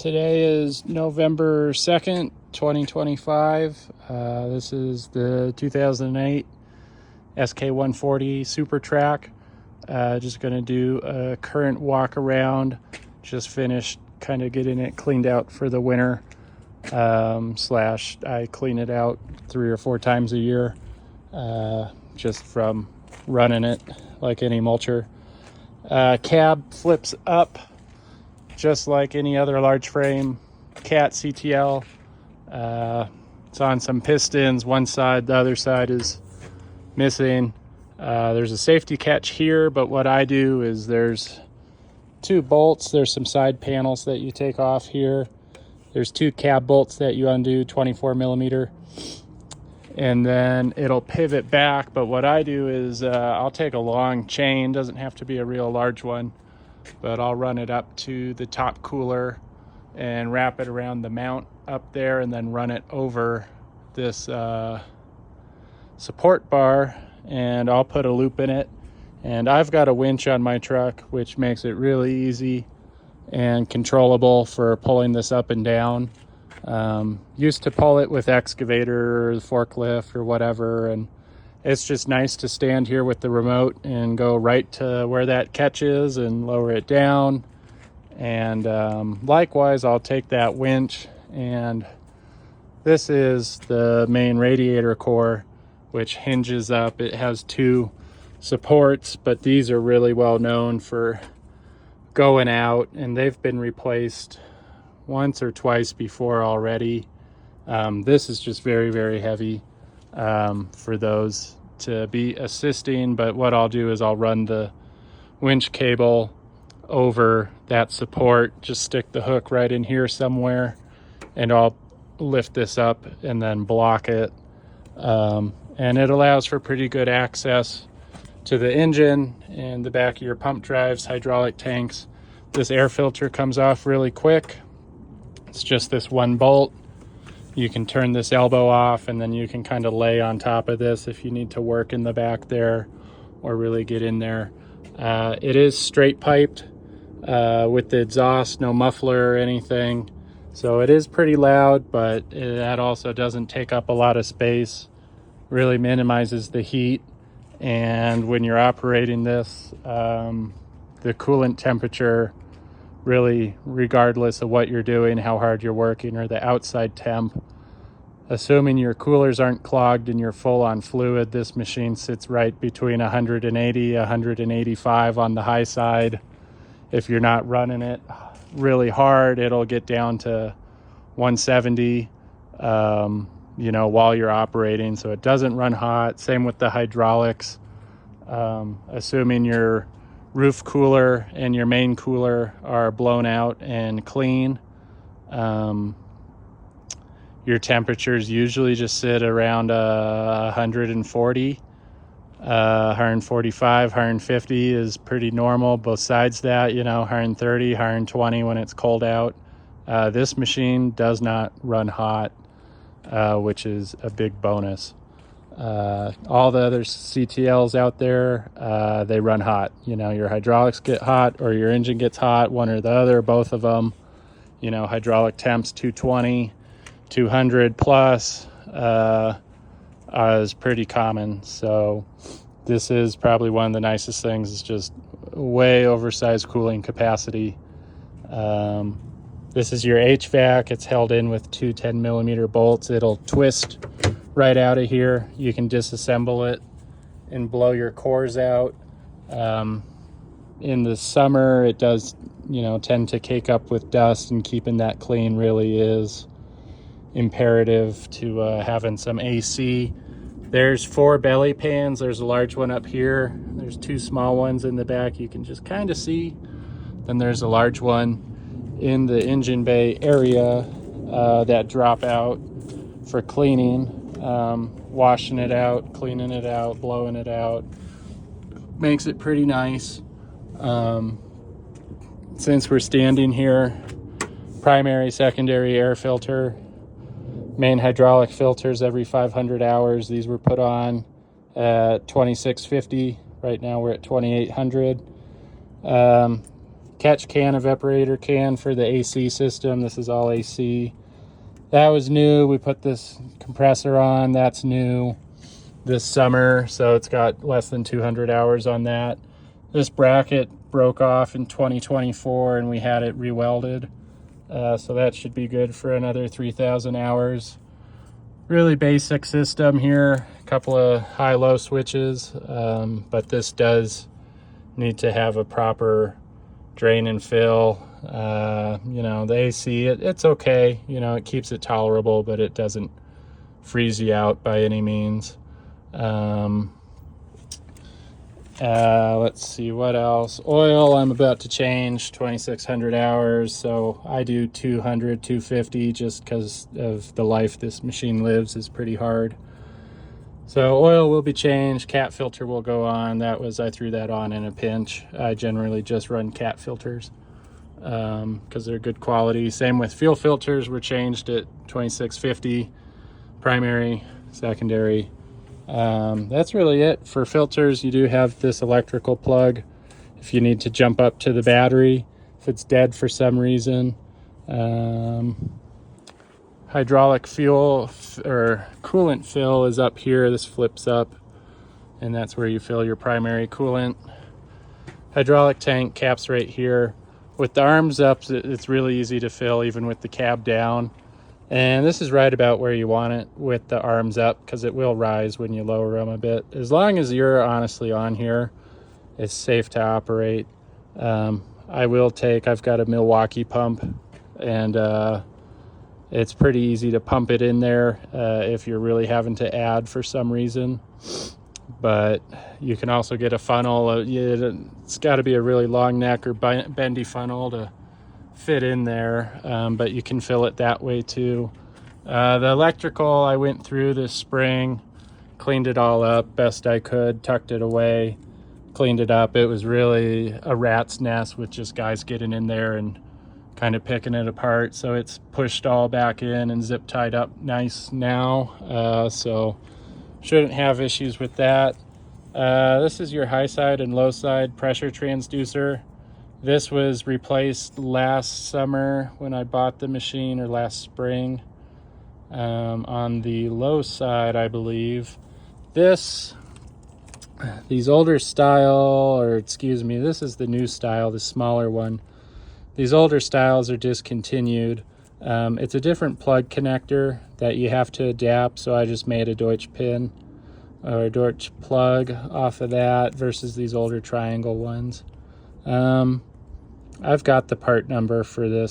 Today is November 2nd, 2025. This is the 2008 SK140 Super Track. Just going to do a current walk around. Just finished kind of getting it cleaned out for the winter. Slash I clean it out 3 or 4 times a year, just from running it like any mulcher. Cab flips up just like any other large frame cat CTL. It's on some pistons, one side, the other side is missing. There's a safety catch here, but what I do is there's 2 bolts. There's some side panels that you take off here. There's 2 cab bolts that you undo, 24 millimeter, and then it'll pivot back. But what I do is I'll take a long chain, doesn't have to be a real large one, but I'll run it up to the top cooler and wrap it around the mount up there, and then run it over this support bar, and I'll put a loop in it. And I've got a winch on my truck, which makes it really easy and controllable for pulling this up and down. Used to pull it with excavator or the forklift or whatever, and it's just nice to stand here with the remote and go right to where that catch is and lower it down. And likewise, I'll take that winch, and this is the main radiator core, which hinges up. It has 2 supports, but these are really well known for going out, and they've been replaced once or twice before already. This is just very, very heavy for those to be assisting, but what I'll do is I'll run the winch cable over that support, just stick the hook right in here somewhere, and I'll lift this up and then block it. And it allows for pretty good access to the engine and the back of your pump drives, hydraulic tanks. This air filter comes off really quick. It's just this 1 bolt. You can turn this elbow off, and then you can kind of lay on top of this if you need to work in the back there or really get in there. It is straight piped with the exhaust, no muffler or anything. So it is pretty loud, but that also doesn't take up a lot of space. Really minimizes the heat. And when you're operating this, the coolant temperature, really regardless of what you're doing, how hard you're working, or the outside temp, assuming your coolers aren't clogged and you're full on fluid, this machine sits right between 180, 185 on the high side. If you're not running it really hard, it'll get down to 170, while you're operating, so it doesn't run hot. Same with the hydraulics. Assuming your roof cooler and your main cooler are blown out and clean, your temperatures usually just sit around 140, 145, 150 is pretty normal. Besides that, 130, 120 when it's cold out. This machine does not run hot, which is a big bonus. All the other CTLs out there, they run hot. Your hydraulics get hot or your engine gets hot, one or the other, both of them. Hydraulic temps 220, 200 plus is pretty common. So this is probably one of the nicest things. It's just way oversized cooling capacity. This is your HVAC. It's held in with 2 10 millimeter bolts. It'll twist right out of here. You can disassemble it and blow your cores out. In the summer, it does, tend to cake up with dust, and keeping that clean really is imperative to having some AC. There's 4 belly pans. There's a large one up here. There's 2 small ones in the back you can just kind of see. Then there's a large one in the engine bay area that drop out for cleaning, washing it out, cleaning it out, blowing it out. Makes it pretty nice. Since we're standing here, primary, secondary air filter, main hydraulic filters every 500 hours. These were put on at 2650. Right now we're at 2800. catch can evaporator can for the AC system. This is all AC. That was new. We put this compressor on. That's new this summer, so it's got less than 200 hours on that. This bracket broke off in 2024 and we had it rewelded, so that should be good for another 3,000 hours. Really basic system here, a couple of high-low switches, but this does need to have a proper drain and fill. You know, the AC, it's okay, you know, it keeps it tolerable, but it doesn't freeze you out by any means. Let's see what else. Oil, I'm about to change 2,600 hours, so I do 200, 250 just because of the life this machine lives is pretty hard. So oil will be changed, cat filter will go on. I threw that on in a pinch. I generally just run cat filters because they're good quality. Same with fuel filters, were changed at 2,650, primary, secondary. That's really it for filters. You do have this electrical plug if you need to jump up to the battery if it's dead for some reason. Hydraulic fuel or coolant fill is up here. This flips up and that's where you fill your primary coolant. Hydraulic tank caps right here. With the arms up, it's really easy to fill even with the cab down. And this is right about where you want it with the arms up because it will rise when you lower them a bit. As long as you're honestly on here, it's safe to operate. I've got a Milwaukee pump, and it's pretty easy to pump it in there if you're really having to add for some reason. But you can also get a funnel. It's got to be a really long neck or bendy funnel to fit in there, but you can fill it that way too. The electrical, I went through this spring, cleaned it all up best I could, tucked it away, cleaned it up. It was really a rat's nest with just guys getting in there and kind of picking it apart. So it's pushed all back in and zip tied up nice now, so shouldn't have issues with that. This is your high side and low side pressure transducer. This was replaced last summer when I bought the machine, or last spring. On the low side, I believe. These older style, or excuse me, this is the new style, the smaller one. These older styles are discontinued. It's a different plug connector that you have to adapt, so I just made a Deutsch pin or a Deutsch plug off of that versus these older triangle ones. I've got the part number for this.